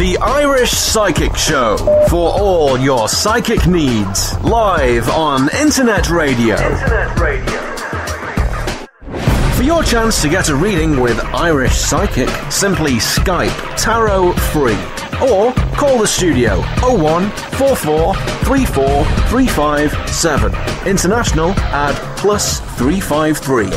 The Irish Psychic Show, for all your psychic needs, live on Internet Radio. For your chance to get a reading with Irish Psychic, simply Skype Tarot Free or call the studio 01 44 34 357. International add +353.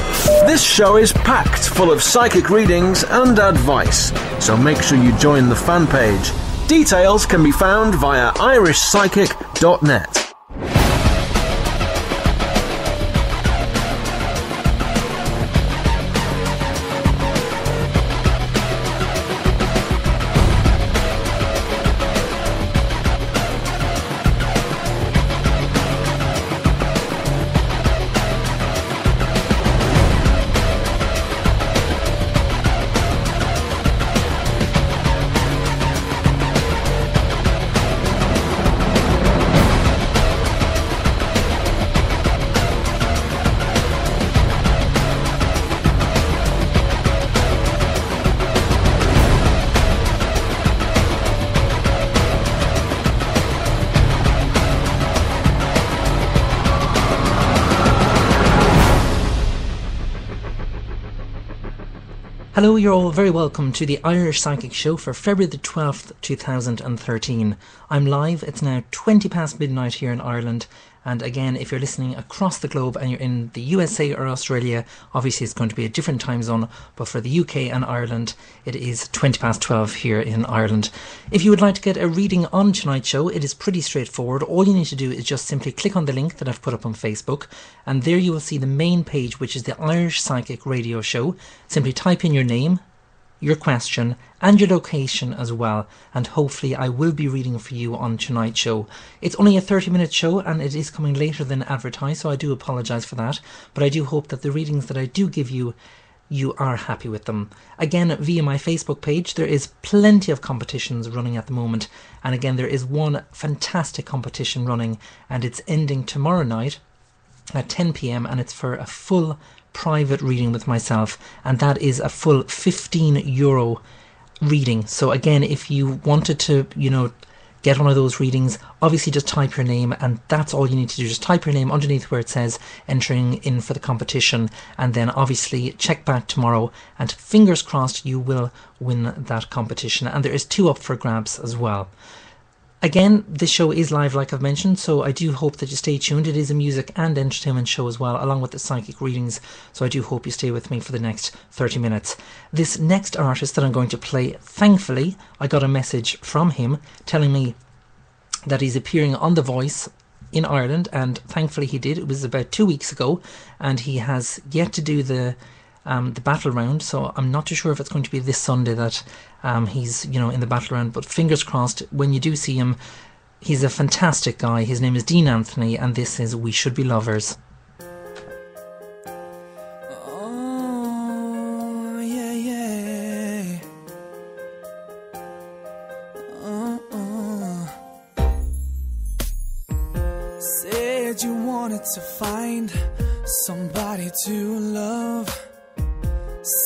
This show is packed full of psychic readings and advice, so make sure you join the fan page. Details can be found via irishpsychic.net. Hello, you're all very welcome to the Irish Psychic Show for February the 12th, 2013. I'm live, it's now 20 past midnight here in Ireland, and again, if you're listening across the globe and you're in the USA or Australia, obviously it's going to be a different time zone, but for the UK and Ireland, it is 20 past 12 here in Ireland. If you would like to get a reading on tonight's show, it is pretty straightforward. All you need to do is just simply click on the link that I've put up on Facebook, and there you will see the main page, which is the Irish Psychic Radio Show. Simply type in your name, your question and your location as well, and hopefully I will be reading for you on tonight's show. It's only a 30-minute show and it is coming later than advertised, so I do apologise for that, but I do hope that the readings that I do give you, you are happy with them. Again, via my Facebook page, there is plenty of competitions running at the moment, and again there is one fantastic competition running and it's ending tomorrow night at 10 p.m. and it's for a full private reading with myself, and that is a full €15 reading. So again, if you wanted to, get one of those readings, obviously just type your name, and that's all you need to do. Just type your name underneath where it says entering in for the competition, and then obviously check back tomorrow, and fingers crossed you will win that competition. And there is 2 up for grabs as well. Again, this show is live, like I've mentioned, so I do hope that you stay tuned. It is a music and entertainment show as well, along with the psychic readings, so I do hope you stay with me for the next 30 minutes. This next artist that I'm going to play, thankfully, I got a message from him telling me that he's appearing on The Voice in Ireland, and thankfully he did. It was about 2 weeks ago, and he has yet to do the battle round, so I'm not too sure if it's going to be this Sunday that he's in the battle round, but fingers crossed. When you do see him, he's a fantastic guy. His name is Dean Anthony, and this is We Should Be Lovers. Oh, yeah. Said you wanted to find somebody to love.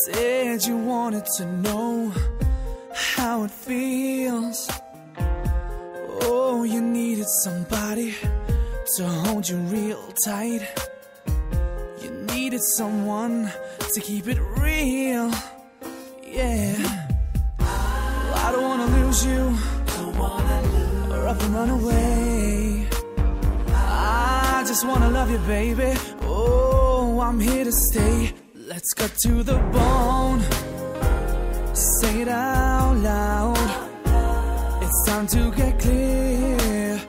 Said you wanted to know how it feels. Oh, you needed somebody to hold you real tight. You needed someone to keep it real. Yeah. Well, I don't wanna lose you, or up and run away. I just wanna love you, baby. Oh, I'm here to stay. Let's cut to the bone. Say it out loud. It's time to get clear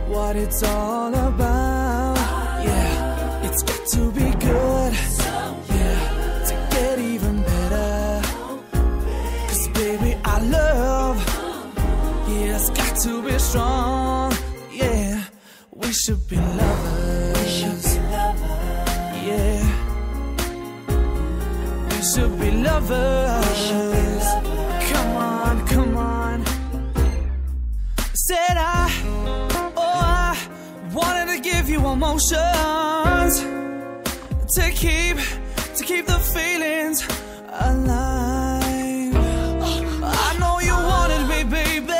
what it's all about. Yeah, it's got to be good. Yeah, to get even better. 'Cause baby, I love. Yeah, it's got to be strong. Yeah, we should be lovers. We should be lovers. Yeah. We should be lovers. Come on, come on. Said I wanted to give you emotions to keep the feelings alive. I know you wanted me, baby.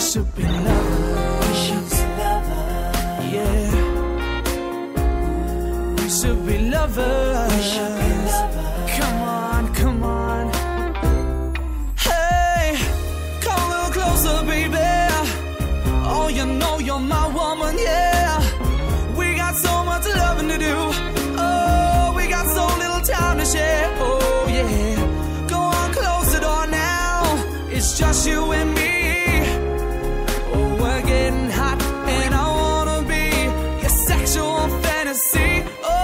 should be lovers. We should be lovers. Yeah. We should be lovers. We should be lovers. Come on, come on. Hey, come a little closer, baby. Oh, you know you're my woman, yeah. We got so much loving to do. Oh, we got so little time to share. Oh, yeah. Go on, close the door now. It's just you and me. Oh, we're getting hot, and I wanna be your sexual fantasy. Oh,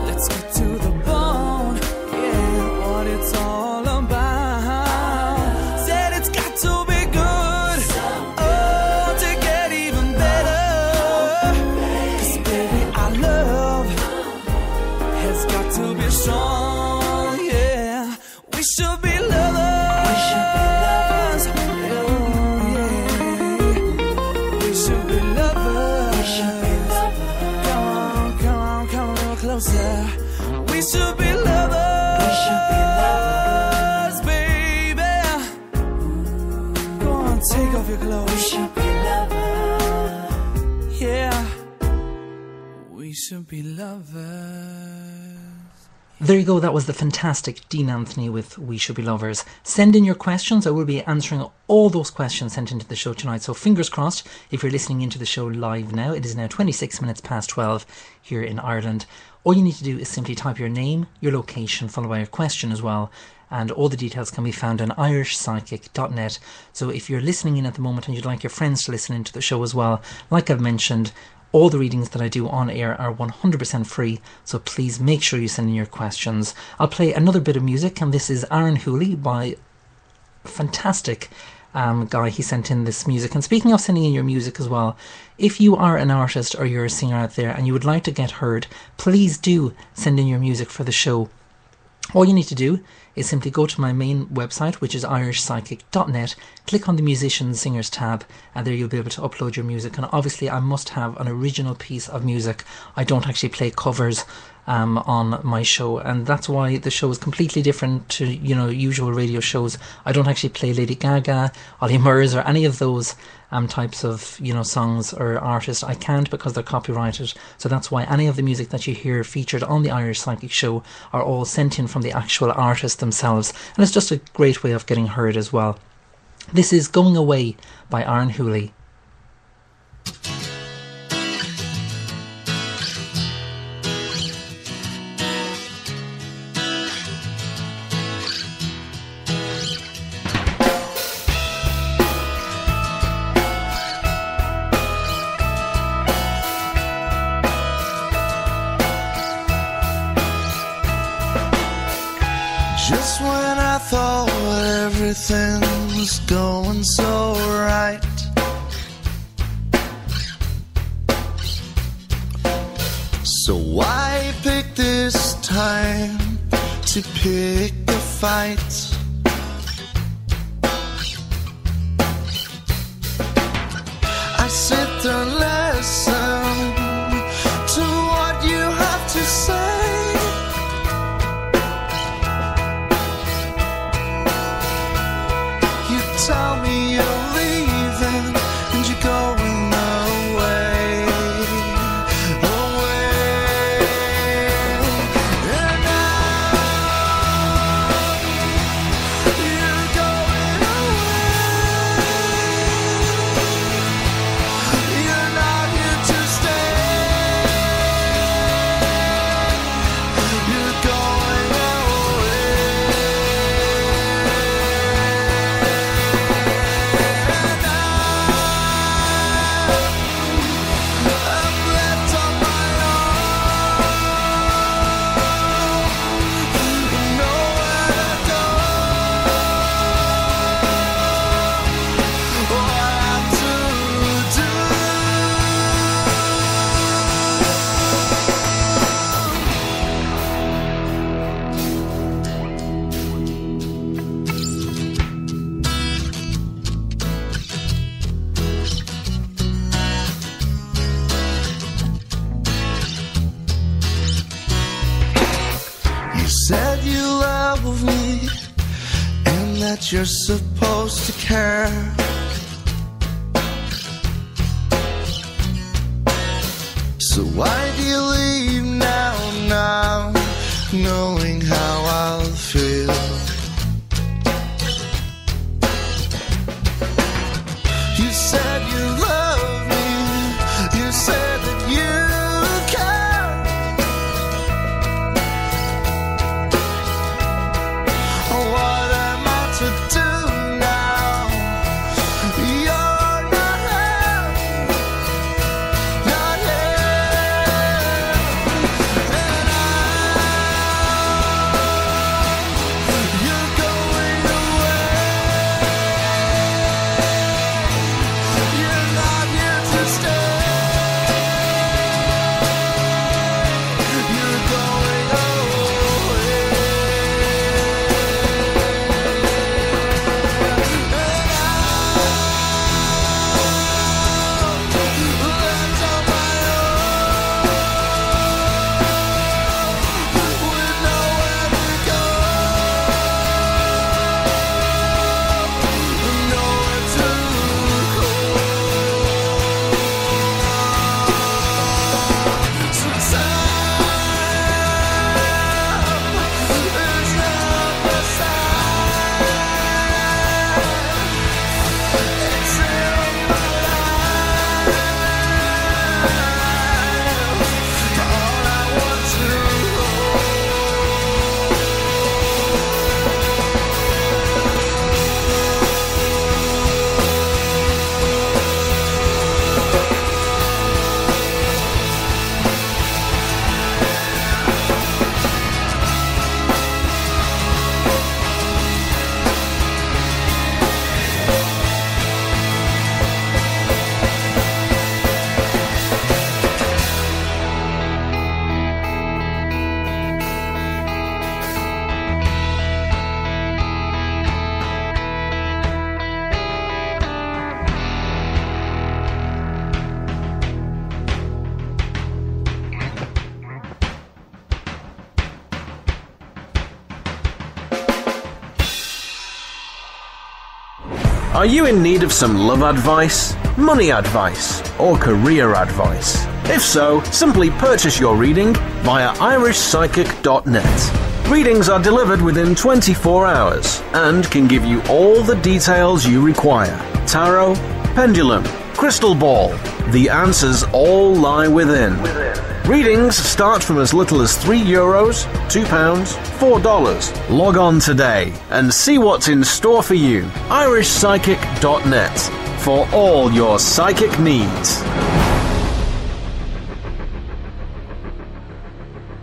let's get to the bone. Yeah, what it's all about. Said it's got to be good. Oh, to get even better. 'Cause baby, our love has got to be strong. Yeah, we should be lovers. We should be lovers. Oh, yeah. We should be lovers. We should be lovers. Come on, come on, come a little closer. We should be lovers. We should be lovers, baby. Go on, take off your clothes. We should be lovers. Yeah. We should be lovers. There you go, that was the fantastic Dean Anthony with We Should Be Lovers. Send in your questions. I will be answering all those questions sent into the show tonight, so fingers crossed if you're listening into the show live now. It is now 26 minutes past 12 here in Ireland. All you need to do is simply type your name, your location, followed by your question as well, and all the details can be found on irishpsychic.net. So if you're listening in at the moment and you'd like your friends to listen into the show as well, like I've mentioned, all the readings that I do on air are 100% free, so please make sure you send in your questions. I'll play another bit of music, and this is Aaron Hooley by a fantastic guy. He sent in this music. And speaking of sending in your music as well, if you are an artist or you're a singer out there and you would like to get heard, please do send in your music for the show. All you need to do is simply go to my main website, which is irishpsychic.net, click on the musicians singers tab, and there you'll be able to upload your music. And obviously I must have an original piece of music. I don't actually play covers on my show, and that's why the show is completely different to, usual radio shows. I don't actually play Lady Gaga, Ollie Murs, or any of those types of songs or artists. I can't, because they're copyrighted. So that's why any of the music that you hear featured on the Irish Psychic Show are all sent in from the actual artists themselves, and it's just a great way of getting heard as well. This is Going Away by Aaron Hooley. Just when I thought everything was going so right, so why pick this time to pick a fight? I sit there and listen to what you have to say. Tell me you're leaving and you're going away, away. And now you're going away. You're not that you're supposed to care. So why do you leave now, knowing how I'll feel? You said you love me, you said that you care. What am I to do now? You're not here, not here. And you're going away. You're not here to stay. You're going away. Are you in need of some love advice, money advice, or career advice? If so, simply purchase your reading via irishpsychic.net. Readings are delivered within 24 hours and can give you all the details you require. Tarot, pendulum, crystal ball. The answers all lie within. Readings start from as little as €3, £2, $4. Log on today and see what's in store for you. irishpsychic.net for all your psychic needs.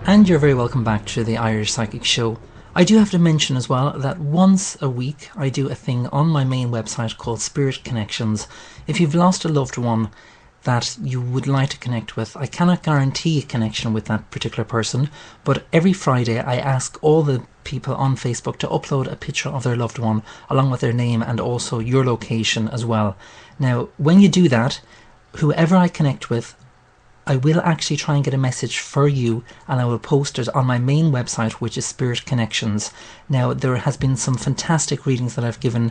And you're very welcome back to the Irish Psychic Show. I do have to mention as well that once a week I do a thing on my main website called Spirit Connections. If you've lost a loved one that you would like to connect with, I cannot guarantee a connection with that particular person, but every Friday I ask all the people on Facebook to upload a picture of their loved one along with their name and also your location as well. Now, when you do that, whoever I connect with, I will actually try and get a message for you, and I will post it on my main website, which is Spirit Connections. Now, there has been some fantastic readings that I've given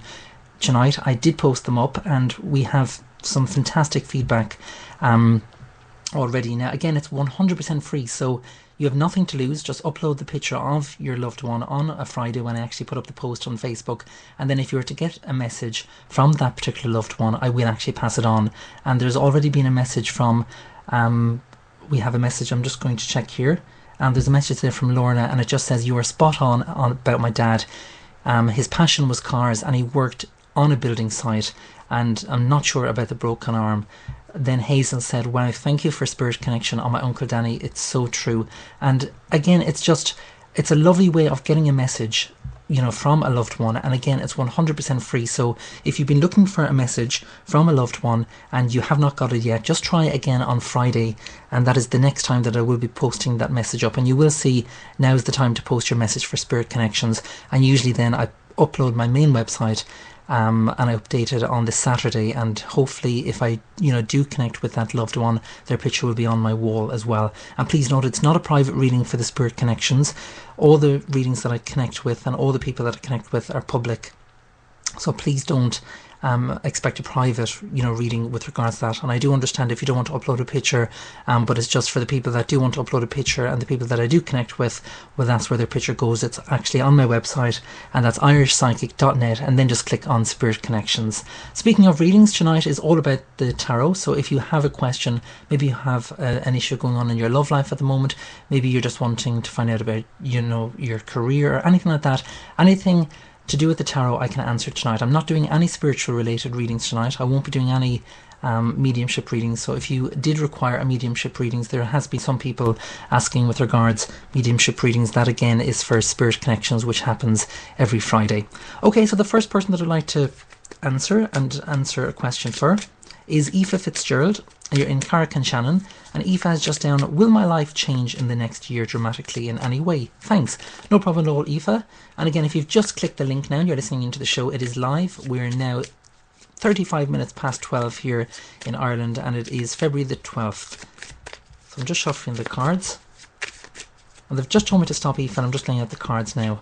tonight. I did post them up, and we have some fantastic feedback already. Now, again, it's 100% free, so you have nothing to lose. Just upload the picture of your loved one on a Friday when I actually put up the post on Facebook, and then if you were to get a message from that particular loved one, I will actually pass it on. And there's already been a message from we have a message, I'm just going to check here, and there's a message there from Lorna, and it just says, "You are spot on about my dad. His passion was cars, and he worked on a building site, and I'm not sure about the broken arm." Then Hazel said, "Wow, thank you for Spirit Connection on my Uncle Danny. It's so true." And again, it's a lovely way of getting a message, you know, from a loved one. And again, it's 100% free. So if you've been looking for a message from a loved one and you have not got it yet, just try again on Friday, and that is the next time that I will be posting that message up. And you will see now's the time to post your message for Spirit Connections. And usually then I upload my main website and I update it on this Saturday, and hopefully if I do connect with that loved one, their picture will be on my wall as well. And please note, it's not a private reading for the Spirit Connections. All the readings that I connect with and all the people that I connect with are public. So please don't expect a private, reading with regards to that. And I do understand if you don't want to upload a picture, but it's just for the people that do want to upload a picture, and the people that I do connect with, well, that's where their picture goes. It's actually on my website, and that's irishpsychic.net, and then just click on Spirit Connections. Speaking of readings, tonight is all about the tarot. So if you have a question, maybe you have an issue going on in your love life at the moment, maybe you're just wanting to find out about, your career or anything like that, anything to do with the tarot, I can answer tonight. I'm not doing any spiritual related readings tonight. I won't be doing any mediumship readings. So if you did require a mediumship readings, there has been some people asking with regards mediumship readings. That again is for Spirit Connections, which happens every Friday. Okay, so the first person that I'd like to answer a question for is Aoife Fitzgerald. You're in Carrick-on-Shannon, and Aoife has just down, will my life change in the next year dramatically in any way? Thanks. No problem at all, Aoife. And again, if you've just clicked the link now and you're listening into the show, it is live. We're now 35 minutes past 12 here in Ireland, and it is February the 12th. So I'm just shuffling the cards. And they've just told me to stop, Aoife, and I'm just laying out the cards now.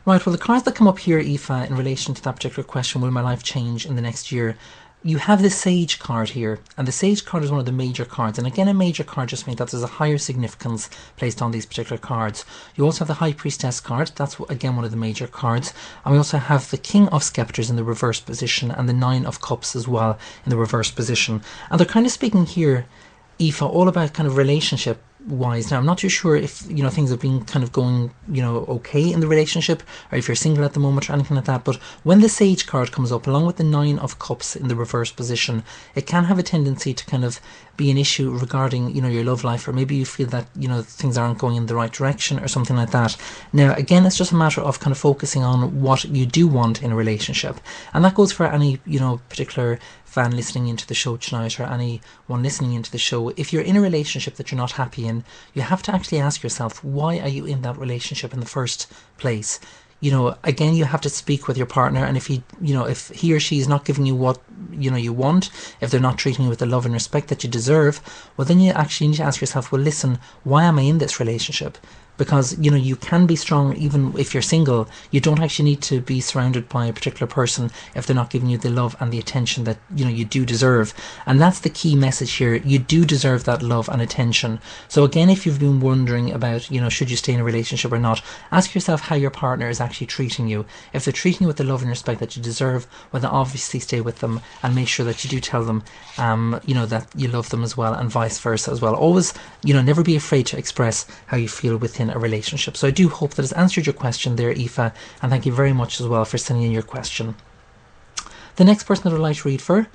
Right, well, the cards that come up here, Aoife, in relation to that particular question, will my life change in the next year? You have the Sage card here, and the Sage card is one of the major cards. And again, a major card just means that there's a higher significance placed on these particular cards. You also have the High Priestess card. That's, again, one of the major cards. And we also have the King of Sceptres in the reverse position, and the Nine of Cups as well in the reverse position. And they're kind of speaking here, Aoife, all about kind of relationship wise. Now, I'm not too sure if things have been kind of going okay in the relationship, or if you're single at the moment or anything like that, but when the Sage card comes up along with the Nine of Cups in the reverse position, it can have a tendency to kind of be an issue regarding your love life, or maybe you feel that things aren't going in the right direction or something like that. Now again, it's just a matter of kind of focusing on what you do want in a relationship, and that goes for any particular fan listening into the show tonight, or anyone listening into the show. If you're in a relationship that you're not happy in, you have to actually ask yourself, why are you in that relationship in the first place? Again, you have to speak with your partner, and if he or she is not giving you what you want, if they're not treating you with the love and respect that you deserve, well, then you actually need to ask yourself, well, listen, why am I in this relationship? Because you can be strong even if you're single. You don't actually need to be surrounded by a particular person if they're not giving you the love and the attention that you do deserve. And that's the key message here. You do deserve that love and attention. So again, if you've been wondering about should you stay in a relationship or not, ask yourself how your partner is actually treating you. If they're treating you with the love and respect that you deserve, well, then obviously stay with them, and make sure that you do tell them that you love them as well, and vice versa as well. Always never be afraid to express how you feel within a relationship. So I do hope that has answered your question there, Aoife, and thank you very much as well for sending in your question. The next person that I'd like to read for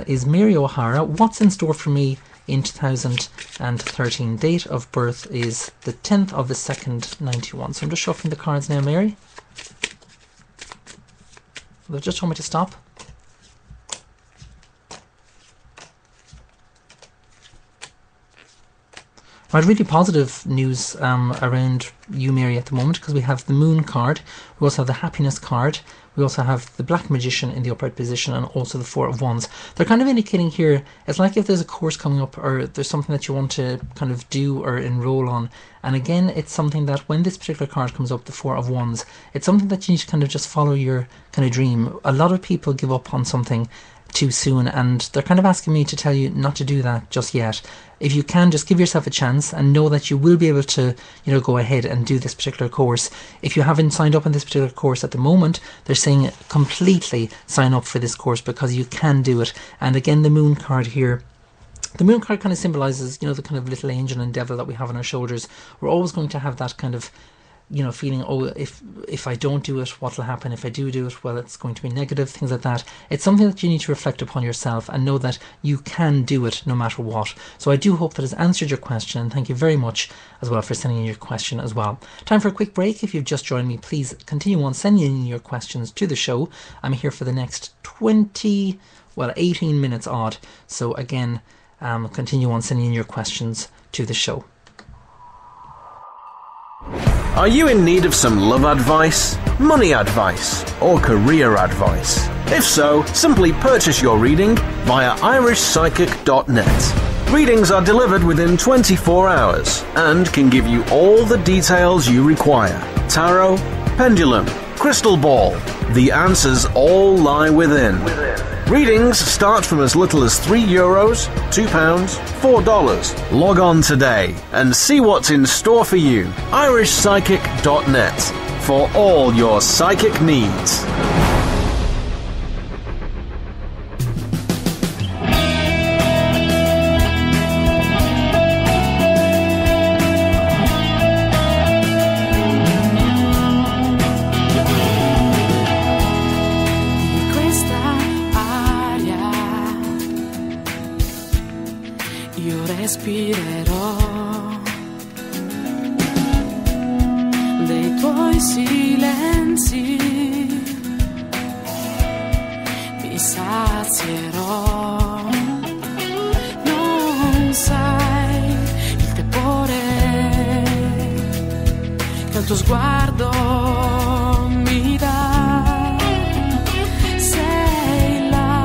is Mary O'Hara. What's in store for me in 2013? Date of birth is the 10th of the 2nd, 91. So I'm just shuffling the cards now, Mary. They've just told me to stop. Right, really positive news around you, Mary, at the moment, because we have the Moon card, we also have the Happiness card, we also have the Black Magician in the upright position, and also the Four of Wands. They're kind of indicating here, it's like if there's a course coming up, or there's something that you want to kind of do or enroll on. And again, it's something that when this particular card comes up, the Four of Wands, it's something that you need to kind of just follow your kind of dream. A lot of people give up on something too soon, and they're kind of asking me to tell you not to do that just yet. If you can, just give yourself a chance and know that you will be able to go ahead and do this particular course. If you haven't signed up on this particular course at the moment, they're saying completely sign up for this course, because you can do it. And again, the Moon card here, the Moon card kind of symbolises the kind of little angel and devil that we have on our shoulders. We're always going to have that kind of feeling, oh, if I don't do it, what will happen? If I do it, well, it's going to be negative, things like that. It's something that you need to reflect upon yourself and know that you can do it no matter what. So I do hope that has answered your question, and thank you very much as well for sending in your question as well. Time for a quick break. If you've just joined me, please continue on sending in your questions to the show. I'm here for the next 18 minutes odd. So again, continue on sending in your questions to the show. Are you in need of some love advice, money advice, or career advice? If so, simply purchase your reading via irishpsychic.net. Readings are delivered within 24 hours and can give you all the details you require. tarot, pendulum, crystal ball. The answers all lie within. Readings start from as little as €3, £2, $4. Log on today and see what's in store for you. irishpsychic.net for all your psychic needs. Respirerò dei tuoi silenzi, mi sazierò. Non sai il tepore che il tuo sguardo mi dà. Sei la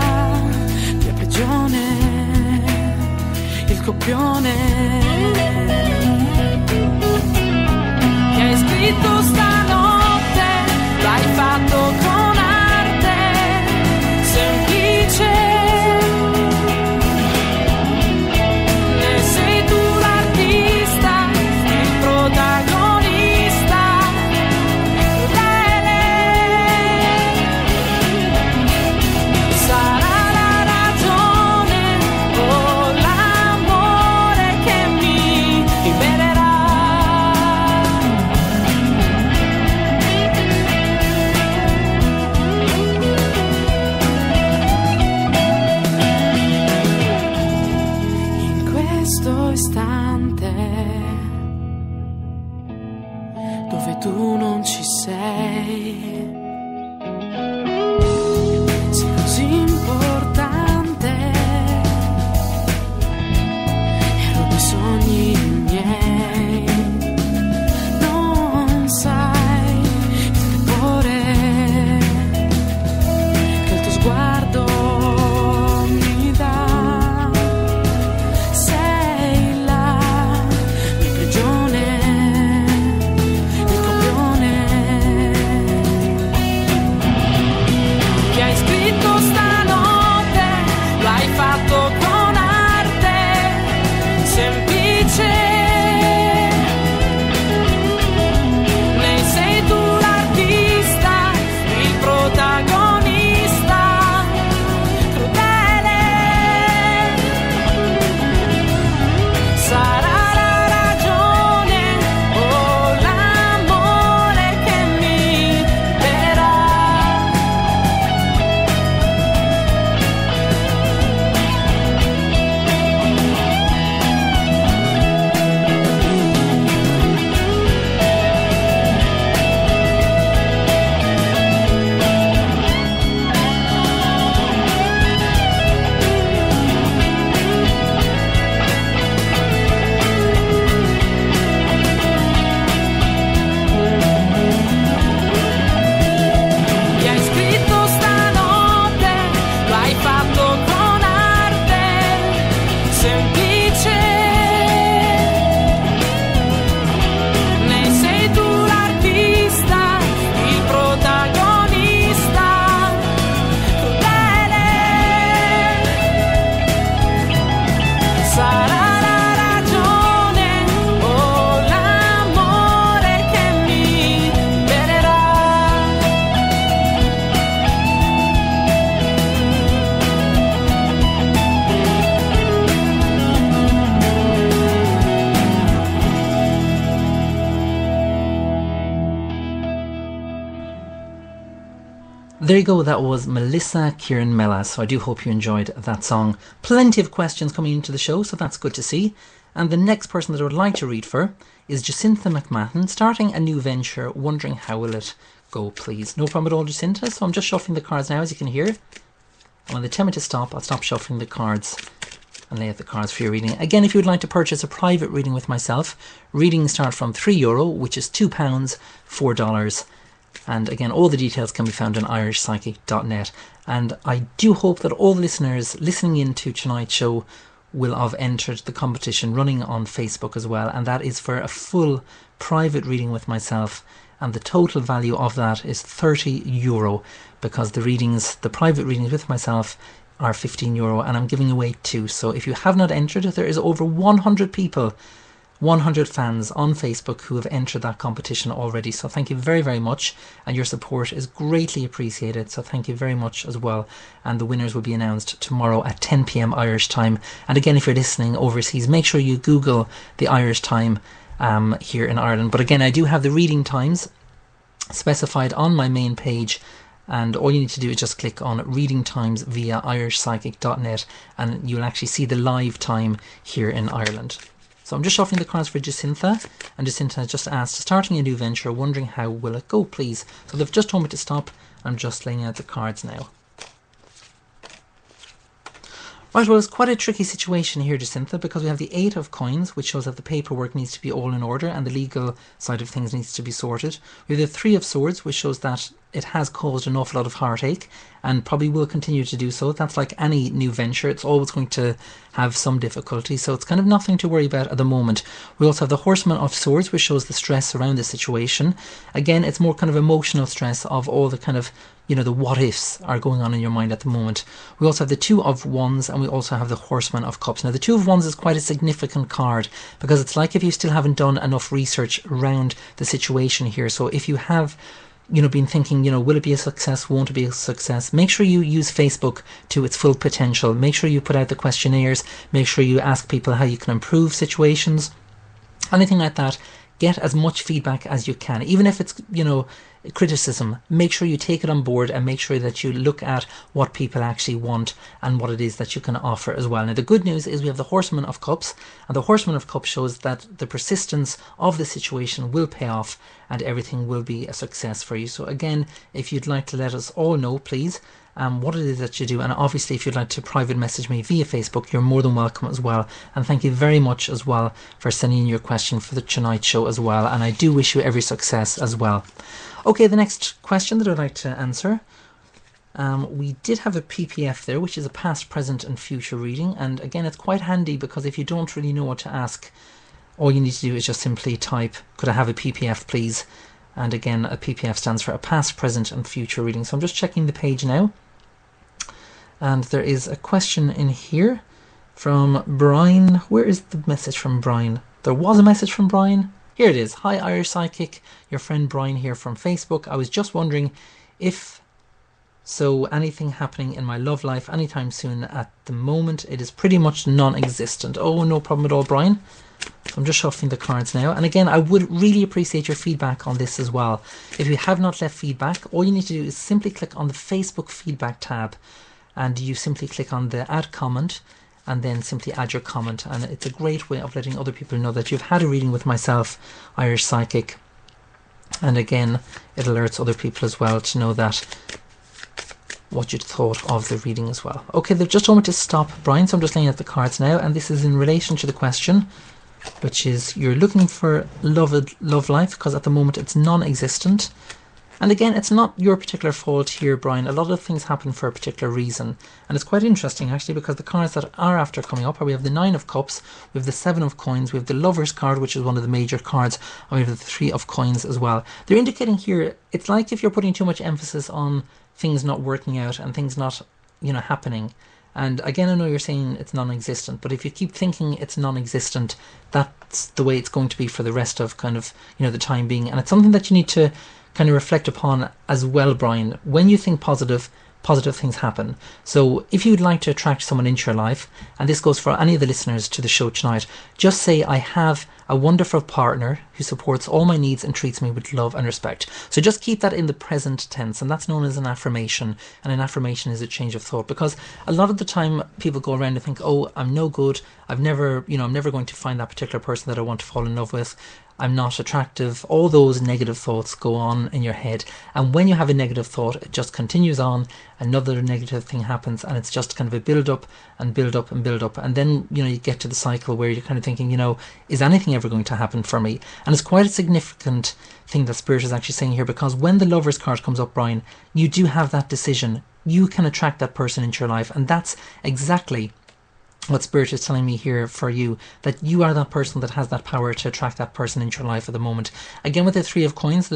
mia prigione, il copione che hai scritto stanotte, l'hai fatto con arte semplice. Ne sei tu l'artista, il protagonista crudele. Sarà la ragione o l'amore che mi libererà. In questo istante dove tu non ci sei, sei così importante e rubi i sogni miei. Non sai il tepore che il tuo sguardo mi dà. Sei la mia prigione, il copione che hai scritto stanotte, l'hai fatto con arte semplice. Ne sei tu l'artista, il protagonista crudele. Sarà la ragione o l'amore che mi libererà. Che hai scritto stanotte, l'hai fatto con arte semplice. Ne sei tu l'artista, il protagonista crudele. Sarà la ragione o l'amore che mi libererà. There you go, that was Melissa Kieran Mella, so I do hope you enjoyed that song. Plenty of questions coming into the show, so that's good to see. And the next person that I would like to read for is Jacinta McMahon, starting a new venture, wondering how will it go, please. No problem at all, Jacinta, so I'm just shuffling the cards now, as you can hear. And when they tell me to stop, I'll stop shuffling the cards and lay out the cards for your reading. Again, if you would like to purchase a private reading with myself, readings start from €3, which is £2, $4. And again, all the details can be found on irishpsychic.net. And I do hope that all the listeners listening in to tonight's show will have entered the competition running on Facebook as well. And that is for a full private reading with myself. and the total value of that is €30, because the private readings with myself are €15, and I'm giving away 2. So if you have not entered, there is over 100 people, 100 fans on Facebook who have entered that competition already. So thank you very, very much, and your support is greatly appreciated. So thank you very much as well. And the winners will be announced tomorrow at 10 p.m. Irish time. And again, if you're listening overseas, make sure you Google the Irish time here in Ireland. But again, I do have the reading times specified on my main page, and all you need to do is just click on reading times via irishpsychic.net, and you'll actually see the live time here in Ireland. So I'm just shuffling the cards for Jacintha, and Jacintha has just asked, starting a new venture, wondering how will it go, please. So they've just told me to stop. I'm just laying out the cards now. Right, well, it's quite a tricky situation here, Jacintha, because we have the 8 of coins, which shows that the paperwork needs to be all in order and the legal side of things needs to be sorted. We have the 3 of swords, which shows that it has caused an awful lot of heartache and probably will continue to do so. That's like any new venture. It's always going to have some difficulty, so it's kind of nothing to worry about at the moment. We also have the Horseman of Swords, which shows the stress around the situation. Again, it's more kind of emotional stress of all the kind of, the what ifs are going on in your mind at the moment. We also have the 2 of Wands, and we also have the Horseman of Cups. Now, the 2 of Wands is quite a significant card, because it's like if you still haven't done enough research around the situation here. So if you have been thinking, will it be a success, won't it be a success, make sure you use Facebook to its full potential. Make sure you put out the questionnaires, make sure you ask people how you can improve situations, anything like that. Get as much feedback as you can, even if it's, criticism. Make sure you take it on board and make sure that you look at what people actually want and what it is that you can offer as well. Now, the good news is we have the Horseman of Cups, and the Horseman of Cups shows that the persistence of the situation will pay off and everything will be a success for you. So again, if you'd like to let us all know, please, what it is that you do, and obviously if you'd like to private message me via Facebook, you're more than welcome as well. And thank you very much as well for sending in your question for the Tonight Show as well, and I do wish you every success as well. Okay, the next question that I'd like to answer, we did have a PPF there, which is a past, present and future reading, and again it's quite handy because if you don't really know what to ask, all you need to do is just simply type, could I have a PPF please? And again, a PPF stands for a past, present and future reading. So I'm just checking the page now, and there is a question in here from Brian. Where is the message from Brian? There was a message from Brian. Here it is. Hi Irish Psychic, your friend Brian here from Facebook. I was just wondering if anything happening in my love life anytime soon. At the moment it is pretty much non-existent. Oh, no problem at all, Brian. So I'm just shuffling the cards now, and again, I would really appreciate your feedback on this as well. If you have not left feedback, all you need to do is simply click on the Facebook feedback tab, and you simply click on the add comment, and then simply add your comment. And it's a great way of letting other people know that you've had a reading with myself, Irish Psychic, and again, it alerts other people as well to know that what you thought of the reading as well. Okay, they've just told me to stop, Brian, so I'm just laying out the cards now, and this is in relation to the question, which is you're looking for love life because at the moment it's non-existent. And again, it's not your particular fault here, Brian. A lot of things happen for a particular reason, and it's quite interesting actually, because the cards that are after coming up are, we have the 9 of Cups, we have the 7 of Coins, we have the Lovers card, which is one of the major cards, and we have the 3 of Coins as well. They're indicating here, it's like if you're putting too much emphasis on things not working out and things not happening. And again, I know you're saying it's non-existent, but if you keep thinking it's non-existent, that's the way it's going to be for the rest of kind of, the time being. And it's something that you need to kind of reflect upon as well, Brian. When you think positive things happen. So if you'd like to attract someone into your life, and this goes for any of the listeners to the show tonight, just say, I have a wonderful partner who supports all my needs and treats me with love and respect. So just keep that in the present tense, and that's known as an affirmation. And an affirmation is a change of thought, because a lot of the time people go around and think, oh, I'm no good, I'm never going to find that particular person that I want to fall in love with, I'm not attractive. All those negative thoughts go on in your head, and when you have a negative thought, it just continues on, another negative thing happens, and it's just kind of a build up and build up and build up, and then you get to the cycle where you're kind of thinking, is anything ever going to happen for me? And it's quite a significant thing that Spirit is actually saying here, because when the Lovers card comes up, Brian, you do have that decision. You can attract that person into your life, and that's exactly what Spirit is telling me here for you, that you are that person that has that power to attract that person into your life at the moment. Again, with the Three of Coins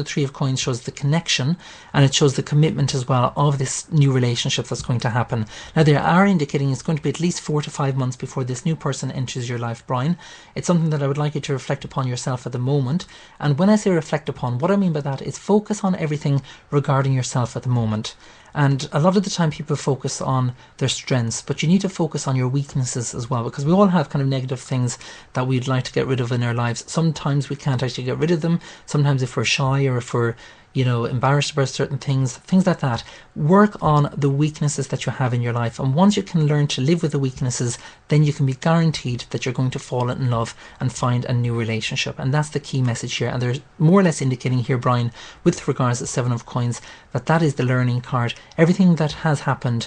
shows the connection, and it shows the commitment as well of this new relationship that's going to happen. Now, they are indicating it's going to be at least 4 to 5 months before this new person enters your life, Brian. It's something that I would like you to reflect upon yourself at the moment. And when I say reflect upon, what I mean by that is focus on everything regarding yourself at the moment. And a lot of the time people focus on their strengths, but you need to focus on your weaknesses as well, because we all have kind of negative things that we'd like to get rid of in our lives. Sometimes we can't actually get rid of them. Sometimes if we're shy or if we're, embarrassed about certain things like that. Work on the weaknesses that you have in your life. And once you can learn to live with the weaknesses, then you can be guaranteed that you're going to fall in love and find a new relationship. And that's the key message here. And they're more or less indicating here, Brian, with regards to Seven of Coins, that is the learning card. Everything that has happened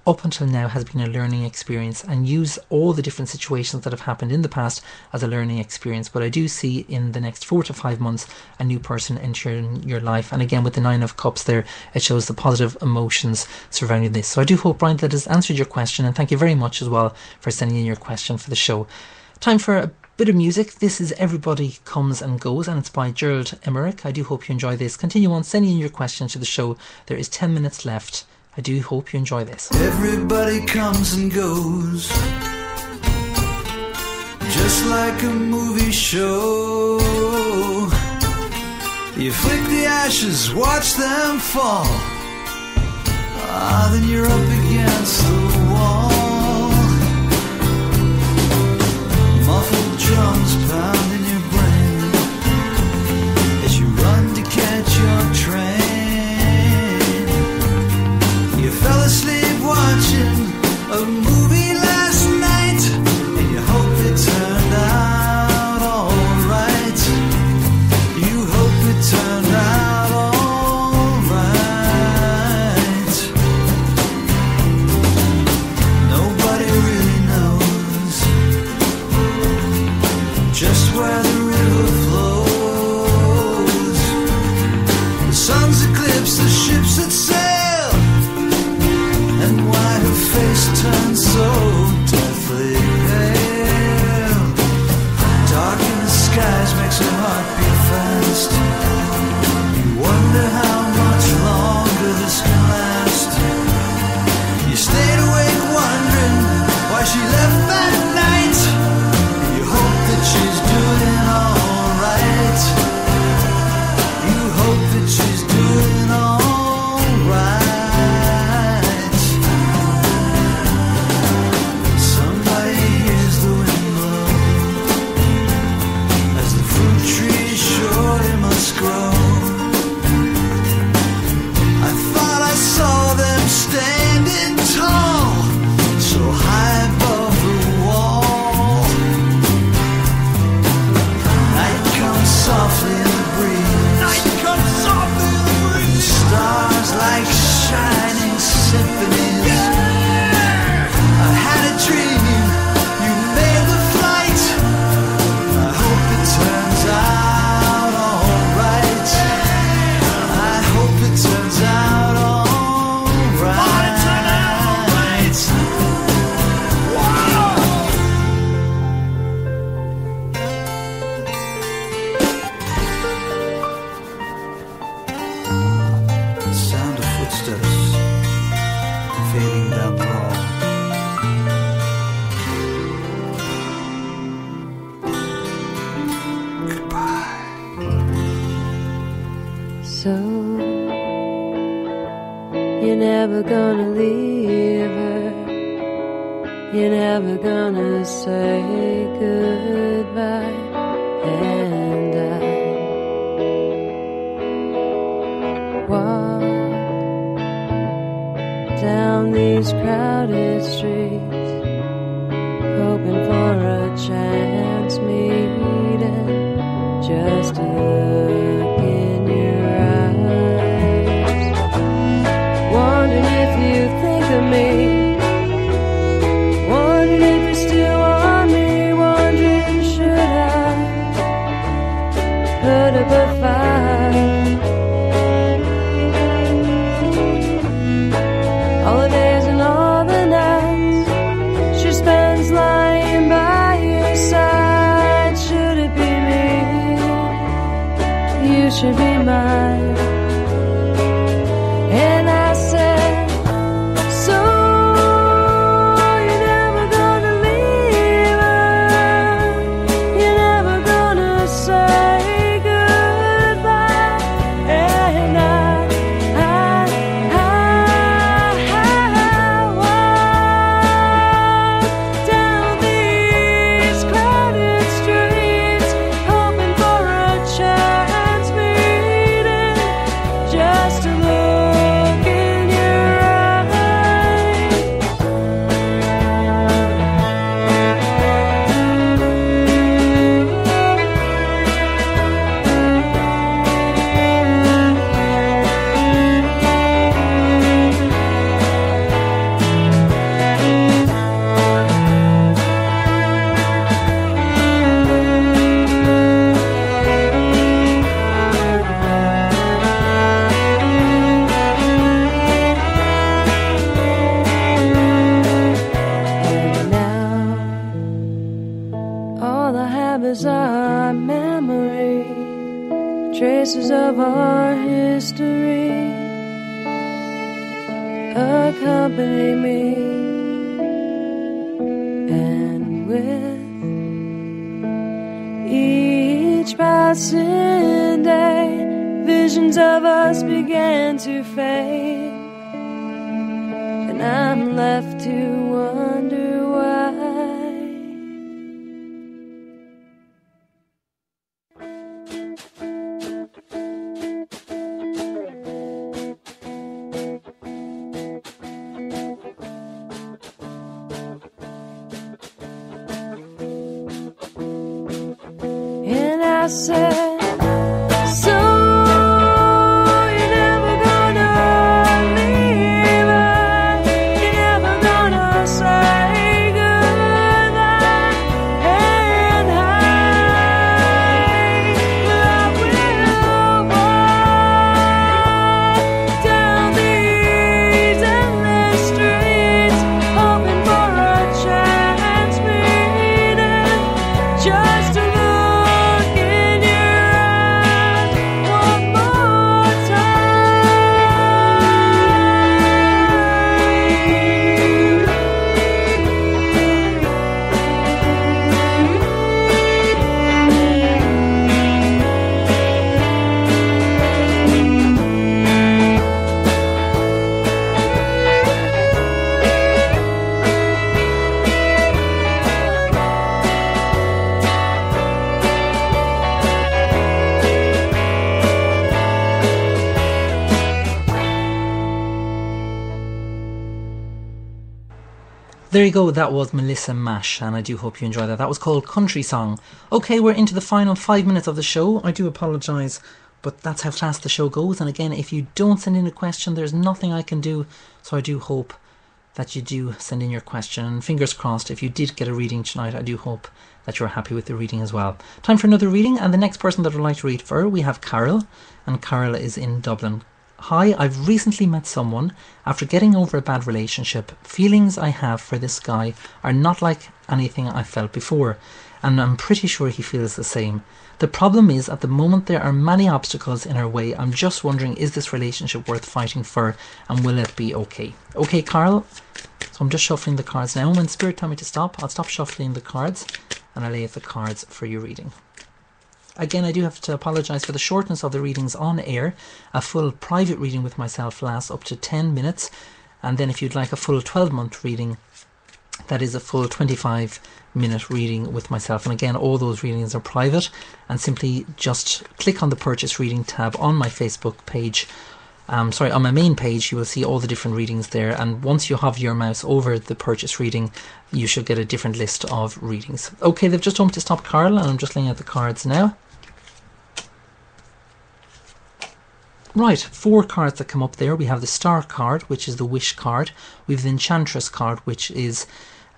up until now has been a learning experience, and use all the different situations that have happened in the past as a learning experience. But I do see in the next 4 to 5 months a new person entering your life. And again, with the Nine of Cups there, it shows the positive emotions surrounding this. So I do hope, Brian, that has answered your question, and thank you very much as well for sending in your question for the show. Time for a bit of music. This is Everybody Comes and Goes, and it's by Gerald Emmerich. I do hope you enjoy this. Continue on sending in your questions to the show. There is 10 minutes left. I do hope you enjoy this. Everybody comes and goes, just like a movie show. You flick the ashes, watch them fall. Then you're up against the wall. Muffled drums pounding your brain as you run to catch your train. You fell asleep watching a movie last night, and you hope it turned out alright. You hope it turned out alright. Nobody really knows just where the river flows. The sun's eclipsed the ships that sail, and why her face turns so deathly pale. Dark in the skies makes her heart beat fast. You wonder how much longer this can last. You stayed awake wondering why she left that night. You hope that she's doing alright. You hope that she's doing alright. Grow. I thought I saw them standing tall, so high above the wall. Night comes softly in the breeze. Night comes softly in the breeze. The stars like shining symphonies. Yeah! I had a dream. You made the flight. I hope it turns out. Turns out alright. Wow. The sound of footsteps fading down the hall. Goodbye. So you're never gonna leave her. You're never gonna say goodbye. And I walk down these crowded streets, hoping for a chance meeting, just to look in your eyes. Wondering if you think of me, wondering if you still want me, wondering should I put up a fight. All the days and all the nights should be mine. And I said, so you're never gonna leave her, you're never gonna say goodbye. And I walk down these crowded streets, hoping for a chance meeting, just to look in your And now all I have is our memory, traces of our history accompany me. And with each passing day, visions of us began to fade, and I'm left to wonder why. And I said, so you're never gonna leave her, you're never gonna say goodbye. And I will walk down these endless streets, hoping for a chance meeting, just to look in your eyes one more There you go, that was Melissa Mash, and I do hope you enjoyed that. That was called Country Song. Okay, we're into the final 5 minutes of the show. I do apologise, but that's how fast the show goes. And again, if you don't send in a question, there's nothing I can do. So I do hope that you do send in your question. And fingers crossed, if you did get a reading tonight, I do hope that you're happy with the reading as well. Time for another reading, and the next person that I'd like to read for, we have Carol, and Carol is in Dublin. Hi, I've recently met someone. After getting over a bad relationship, feelings I have for this guy are not like anything I felt before, and I'm pretty sure he feels the same. The problem is, at the moment there are many obstacles in our way. I'm just wondering, is this relationship worth fighting for, and will it be okay? Okay, Carl, so I'm just shuffling the cards now. When Spirit tell me to stop, I'll stop shuffling the cards, and I'll lay out the cards for your reading. Again, I do have to apologise for the shortness of the readings on air. A full private reading with myself lasts up to 10 minutes. And then if you'd like a full 12-month reading, that is a full 25-minute reading with myself. And again, all those readings are private. And simply just click on the Purchase Reading tab on my Facebook page. On my main page, you will see all the different readings there. And once you hover your mouse over the purchase reading, you should get a different list of readings. Okay, they've just told me to stop, Carl, and I'm just laying out the cards now. Right, 4 cards that come up there. We have the Star card, which is the Wish card. We have the Enchantress card, which is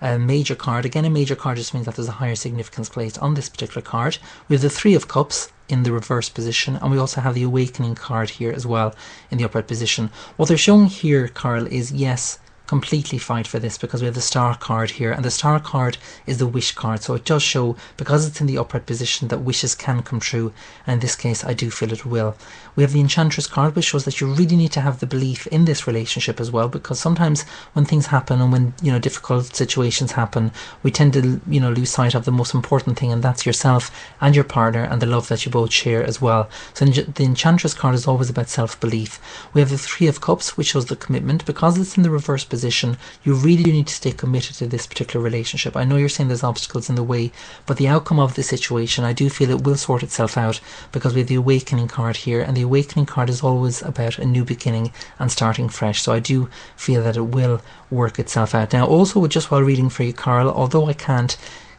a major card. Again, a major card just means that there's a higher significance placed on this particular card. We have the 3 of Cups in the reverse position, and we also have the Awakening card here as well in the upright position. What they're showing here, Carl, is yes, completely fight for this, because we have the star card here, and the star card is the wish card, so it does show, because it's in the upright position, that wishes can come true, and in this case I do feel it will. We have the enchantress card, which shows that you really need to have the belief in this relationship as well, because sometimes when things happen and when difficult situations happen, we tend to lose sight of the most important thing, and that's yourself and your partner and the love that you both share as well. So the enchantress card is always about self-belief. We have the Three of Cups, which shows the commitment. Because it's in the reverse position, you really do need to stay committed to this particular relationship. I know you're saying there's obstacles in the way, but the outcome of the situation, I do feel it will sort itself out, because we have the awakening card here, and the awakening card is always about a new beginning and starting fresh. So I do feel that it will work itself out. Now, also, just while reading for you, Carl, although I can't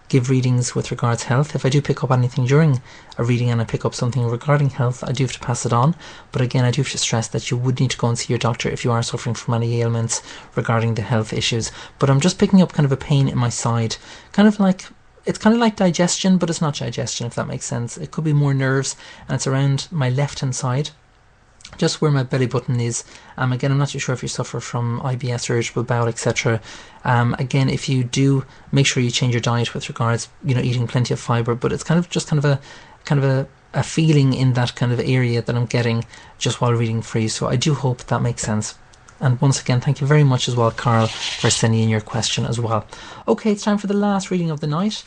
give readings with regards health, if I do pick up anything during a reading and I pick up something regarding health, I do have to pass it on. But again, I do have to stress that you would need to go and see your doctor if you are suffering from any ailments regarding the health issues. But I'm just picking up kind of a pain in my side, it's kind of like digestion, but it's not digestion, if that makes sense. It could be more nerves, and it's around my left hand side, just where my belly button is. Again, I'm not too sure if you suffer from IBS, irritable bowel, etc. Again, if you do, make sure you change your diet with regards, eating plenty of fibre. But it's kind of a feeling in that kind of area that I'm getting just while reading for you. So I do hope that makes sense. And once again, thank you very much as well, Carl, for sending in your question as well. Okay, it's time for the last reading of the night.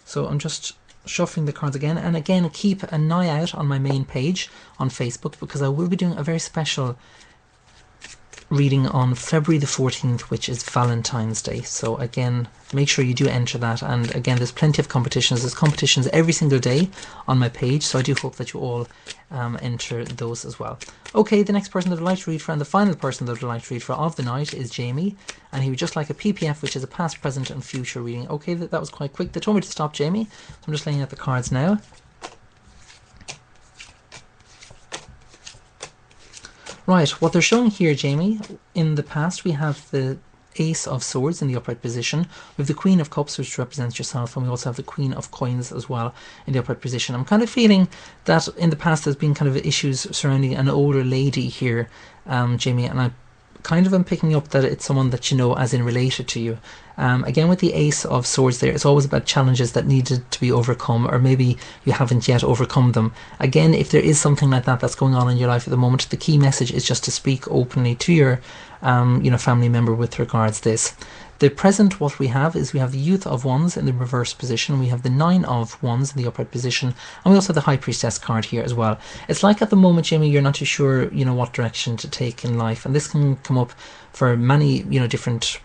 So I'm just shuffling the cards again, and again, keep an eye out on my main page on Facebook, because I will be doing a very special reading on February the 14th, which is Valentine's Day. So again, make sure you do enter that. And again, there's plenty of competitions. There's competitions every single day on my page, so I do hope that you all enter those as well. Okay, the next person that I'd like to read for, and the final person that I'd like to read for of the night, is Jamie, and he would just like a PPF, which is a past, present and future reading. Okay, that was quite quick. They told me to stop, Jamie, so I'm just laying out the cards now. Right, what they're showing here, Jamie, in the past we have the Ace of Swords in the upright position. We have the Queen of Cups, which represents yourself, and we also have the Queen of Coins as well in the upright position. I'm kind of feeling that in the past there's been kind of issues surrounding an older lady here, Jamie, and I kind of am picking up that it's someone that you know as in related to you. Again, with the Ace of Swords there, it's always about challenges that needed to be overcome, or maybe you haven't yet overcome them. Again, if there is something like that that's going on in your life at the moment, the key message is just to speak openly to your family member with regards to this. The present, what we have is we have the Youth of Wands in the reverse position, we have the Nine of Wands in the upright position, and we also have the High Priestess card here as well. It's like at the moment, Jamie, you're not too sure, what direction to take in life, and this can come up for many, different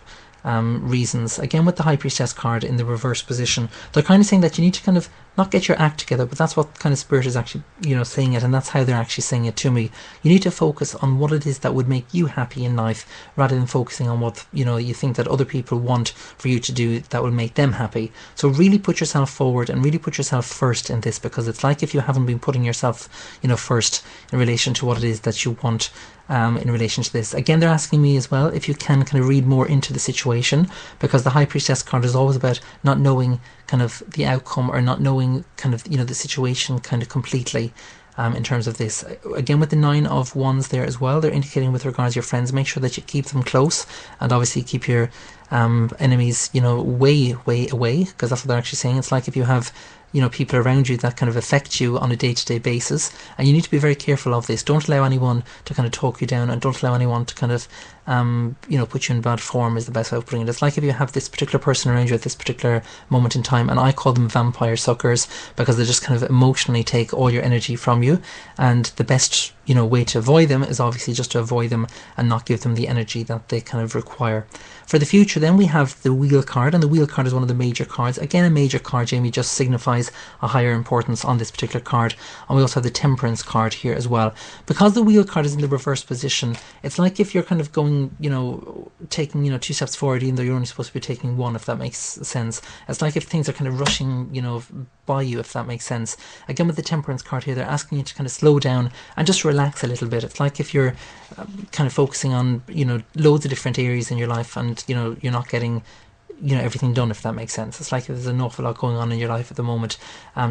reasons. Again, with the High Priestess card in the reverse position, they're kind of saying that you need to kind of not get your act together, but that's what kind of Spirit is actually, saying it, and that's how they're actually saying it to me. You need to focus on what it is that would make you happy in life, rather than focusing on what, you think that other people want for you to do that will make them happy. So really put yourself forward and really put yourself first in this, because it's like if you haven't been putting yourself, first in relation to what it is that you want in relation to this. Again, they're asking me as well if you can kind of read more into the situation, because the High Priestess card is always about not knowing kind of the outcome, or not knowing kind of the situation kind of completely in terms of this. Again, with the Nine of Wands there as well, they're indicating with regards to your friends, make sure that you keep them close, and obviously keep your enemies way away, because that's what they're actually saying. It's like if you have people around you that kind of affect you on a day-to-day basis, and you need to be very careful of this. Don't allow anyone to kind of talk you down, and don't allow anyone to kind of put you in bad form, is the best way of putting it. It's like if you have this particular person around you at this particular moment in time, and I call them vampire suckers, because they just kind of emotionally take all your energy from you, and the best way to avoid them is obviously just to avoid them and not give them the energy that they kind of require. For the future then, we have the Wheel card, and the Wheel card is one of the major cards. Again, a major card, Jamie, just signifies a higher importance on this particular card. And we also have the Temperance card here as well. Because the Wheel card is in the reverse position, it's like if you're kind of going, taking, 2 steps forward, even though you're only supposed to be taking 1, if that makes sense. It's like if things are kind of rushing, by you, if that makes sense. Again, with the Temperance card here, they're asking you to kind of slow down and just relax a little bit. It's like if you're kind of focusing on, loads of different areas in your life, and, you're not getting everything done, if that makes sense. It's like there's an awful lot going on in your life at the moment,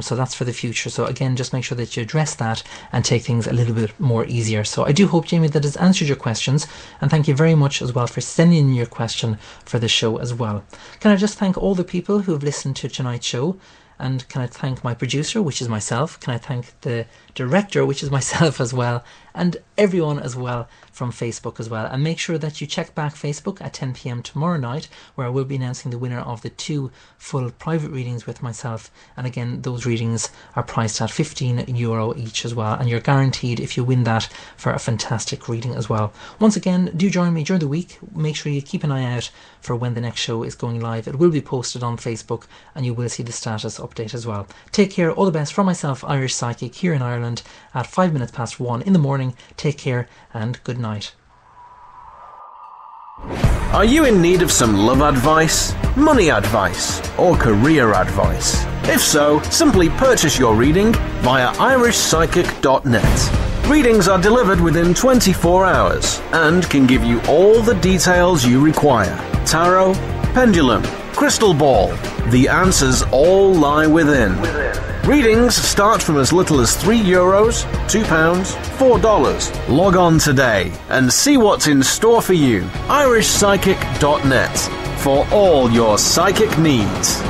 so that's for the future. So again, just make sure that you address that and take things a little bit more easier. So I do hope, Jamie, that has answered your questions, and thank you very much as well for sending in your question for the show as well. Can I just thank all the people who have listened to tonight's show? And can I thank my producer, which is myself? Can I thank the director, which is myself as well? And everyone as well from Facebook as well. And make sure that you check back Facebook at 10 p.m. tomorrow night, where I will be announcing the winner of the 2 full private readings with myself. And again, those readings are priced at €15 each as well. And you're guaranteed, if you win that, for a fantastic reading as well. Once again, do join me during the week. Make sure you keep an eye out for when the next show is going live. It will be posted on Facebook, and you will see the status update as well. Take care. All the best from myself, Irish Psychic, here in Ireland at 1:05 in the morning. Take care and good night. Are you in need of some love advice, money advice, or career advice? If so, simply purchase your reading via irishpsychic.net. Readings are delivered within 24 hours and can give you all the details you require. Tarot, pendulum, crystal ball. The answers all lie within. Readings start from as little as €3, £2, $4. Log on today and see what's in store for you. irishpsychic.net for all your psychic needs.